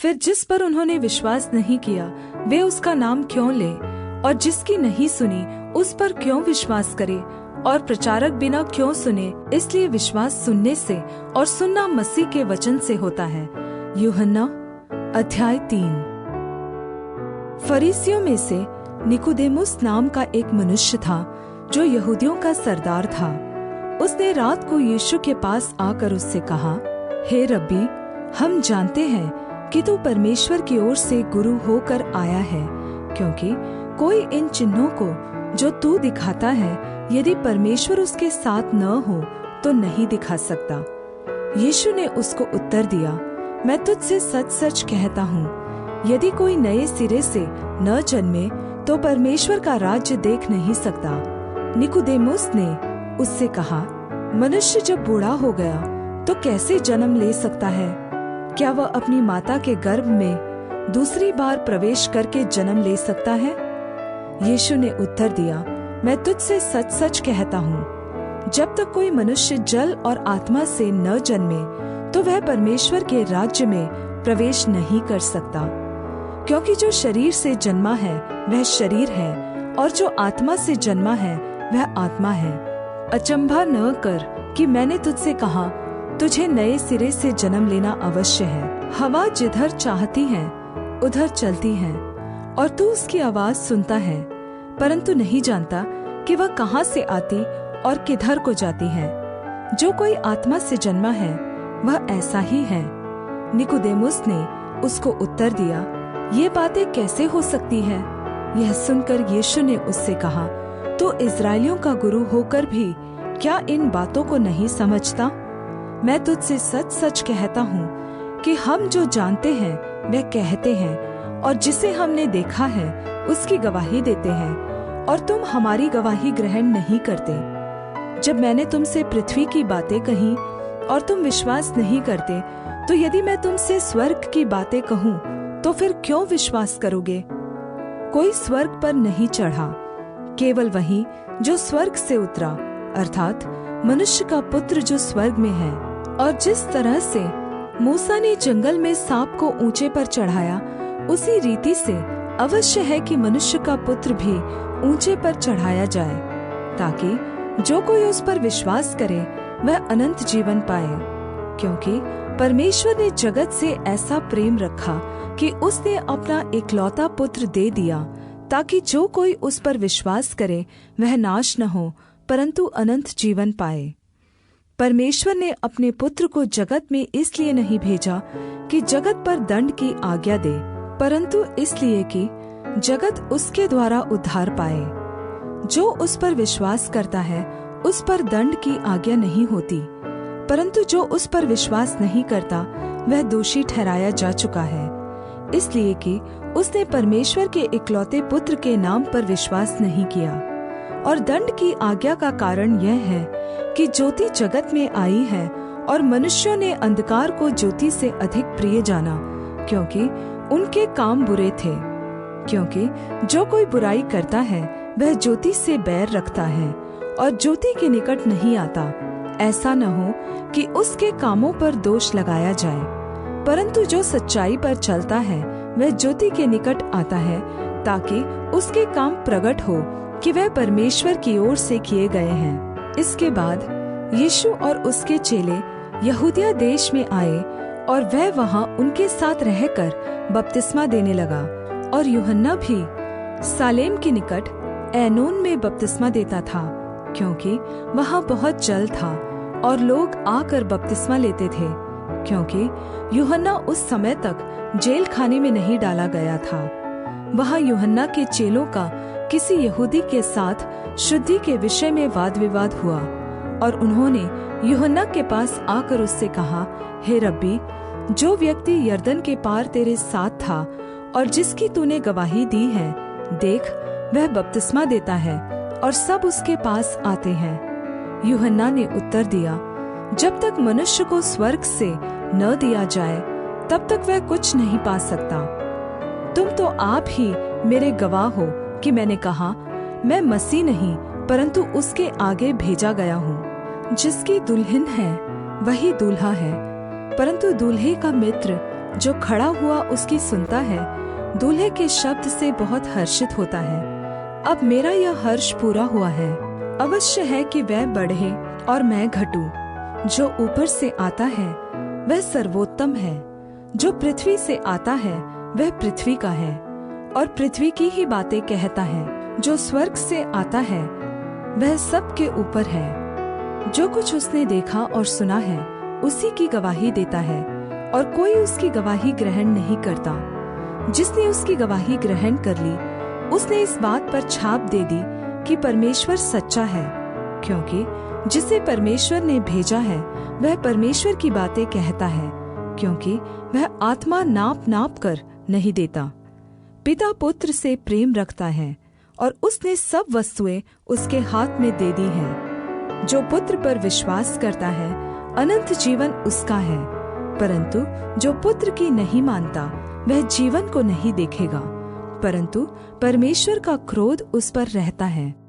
फिर जिस पर उन्होंने विश्वास नहीं किया वे उसका नाम क्यों ले, और जिसकी नहीं सुनी उस पर क्यों विश्वास करे, और प्रचारक बिना क्यों सुने। इसलिए विश्वास सुनने से और सुनना मसीह के वचन से होता है। यूहन्ना अध्याय 3। फरीसियों में से निकोदेमुस नाम का एक मनुष्य था जो यहूदियों का सरदार था। उसने रात को यीशु के पास आकर उससे कहा, हे रब्बी, हम जानते हैं कि तू परमेश्वर की ओर से गुरु होकर आया है, क्योंकि कोई इन चिन्हों को जो तू दिखाता है यदि परमेश्वर उसके साथ न हो तो नहीं दिखा सकता। यीशु ने उसको उत्तर दिया, मैं तुझसे सच सच कहता हूँ, यदि कोई नए सिरे से न जन्मे तो परमेश्वर का राज्य देख नहीं सकता। निकोदेमुस ने उससे कहा, मनुष्य जब बूढ़ा हो गया तो कैसे जन्म ले सकता है? क्या वह अपनी माता के गर्भ में दूसरी बार प्रवेश करके जन्म ले सकता है? यीशु ने उत्तर दिया, मैं तुझसे सच सच कहता हूँ, जब तक कोई मनुष्य जल और आत्मा से न जन्मे तो वह परमेश्वर के राज्य में प्रवेश नहीं कर सकता। क्योंकि जो शरीर से जन्मा है वह शरीर है, और जो आत्मा से जन्मा है वह आत्मा है। अचंभा न कर कि मैंने तुझसे कहा, तुझे नए सिरे से जन्म लेना अवश्य है। हवा जिधर चाहती है उधर चलती है, और तू उसकी आवाज सुनता है, परंतु नहीं जानता कि वह कहाँ से आती और किधर को जाती है। जो कोई आत्मा से जन्मा है वह ऐसा ही है। निकोदेमुस ने उसको उत्तर दिया, ये बातें कैसे हो सकती है? यह सुनकर यीशु ने उससे कहा, तो इस्राएलियों का गुरु होकर भी क्या इन बातों को नहीं समझता? मैं तुझसे सच सच कहता हूँ कि हम जो जानते हैं वह कहते हैं, और जिसे हमने देखा है उसकी गवाही देते हैं, और तुम हमारी गवाही ग्रहण नहीं करते। जब मैंने तुमसे पृथ्वी की बातें कही और तुम विश्वास नहीं करते, तो यदि मैं तुमसे स्वर्ग की बातें कहूँ तो फिर क्यों विश्वास करोगे? कोई स्वर्ग पर नहीं चढ़ा, केवल वही जो स्वर्ग से उतरा, अर्थात मनुष्य का पुत्र जो स्वर्ग में है। और जिस तरह से मूसा ने जंगल में सांप को ऊंचे पर चढ़ाया, उसी रीति से अवश्य है कि मनुष्य का पुत्र भी ऊंचे पर चढ़ाया जाए, ताकि जो कोई उस पर विश्वास करे वह अनंत जीवन पाए। क्योंकि परमेश्वर ने जगत से ऐसा प्रेम रखा कि उसने अपना इकलौता पुत्र दे दिया, ताकि जो कोई उस पर विश्वास करे वह नाश न हो परंतु अनंत जीवन पाए। परमेश्वर ने अपने पुत्र को जगत में इसलिए नहीं भेजा कि जगत पर दंड की आज्ञा दे, परंतु इसलिए कि जगत उसके द्वारा उद्धार पाए। जो उस पर विश्वास करता है उस पर दंड की आज्ञा नहीं होती, परंतु जो उस पर विश्वास नहीं करता वह दोषी ठहराया जा चुका है, इसलिए कि उसने परमेश्वर के इकलौते पुत्र के नाम पर विश्वास नहीं किया। और दंड की आज्ञा का कारण यह है कि ज्योति जगत में आई है, और मनुष्यों ने अंधकार को ज्योति से अधिक प्रिय जाना, क्योंकि उनके काम बुरे थे। क्योंकि जो कोई बुराई करता है वह ज्योति से बैर रखता है और ज्योति के निकट नहीं आता, ऐसा न हो कि उसके कामों पर दोष लगाया जाए। परंतु जो सच्चाई पर चलता है वह ज्योति के निकट आता है, ताकि उसके काम प्रकट हो कि वह परमेश्वर की ओर से किए गए हैं। इसके बाद यीशु और उसके चेले यहूदिया देश में आए, और वह वहां उनके साथ रहकर बपतिस्मा देने लगा। और यूहन्ना भी सालेम के निकट ऐनोन में बपतिस्मा देता था, क्योंकि वहां बहुत जल था और लोग आकर बपतिस्मा लेते थे, क्योंकि यूहन्ना उस समय तक जेल खाने में नहीं डाला गया था। वहां यूहन्ना के चेलों का किसी यहूदी के साथ शुद्धि के विषय में वाद विवाद हुआ, और उन्होंने यूहन्ना के पास आकर उससे कहा, हे रब्बी, जो व्यक्ति यरदन के पार तेरे साथ था और जिसकी तूने गवाही दी है, देख वह बपतिस्मा देता है और सब उसके पास आते हैं। यूहन्ना ने उत्तर दिया, जब तक मनुष्य को स्वर्ग से न दिया जाए तब तक वह कुछ नहीं पा सकता। तुम तो आप ही मेरे गवाह हो कि मैंने कहा, मैं मसीह नहीं परंतु उसके आगे भेजा गया हूँ। जिसकी दुल्हन है वही दूल्हा है, परंतु दूल्हे का मित्र जो खड़ा हुआ उसकी सुनता है, दूल्हे के शब्द से बहुत हर्षित होता है। अब मेरा यह हर्ष पूरा हुआ है। अवश्य है कि वह बढ़े और मैं घटूं। जो ऊपर से आता है वह सर्वोत्तम है, जो पृथ्वी से आता है वह पृथ्वी का है और पृथ्वी की ही बातें कहता है। जो स्वर्ग से आता है वह सब के ऊपर है। जो कुछ उसने देखा और सुना है उसी की गवाही देता है, और कोई उसकी गवाही ग्रहण नहीं करता। जिसने उसकी गवाही ग्रहण कर ली उसने इस बात पर छाप दे दी कि परमेश्वर सच्चा है, क्योंकि जिसे परमेश्वर ने भेजा है वह परमेश्वर की बातें कहता है, क्योंकि वह आत्मा नाप नाप कर नहीं देता। पिता पुत्र से प्रेम रखता है और उसने सब वस्तुएं उसके हाथ में दे दी हैं। जो पुत्र पर विश्वास करता है अनंत जीवन उसका है, परंतु जो पुत्र की नहीं मानता वह जीवन को नहीं देखेगा, परंतु परमेश्वर का क्रोध उस पर रहता है।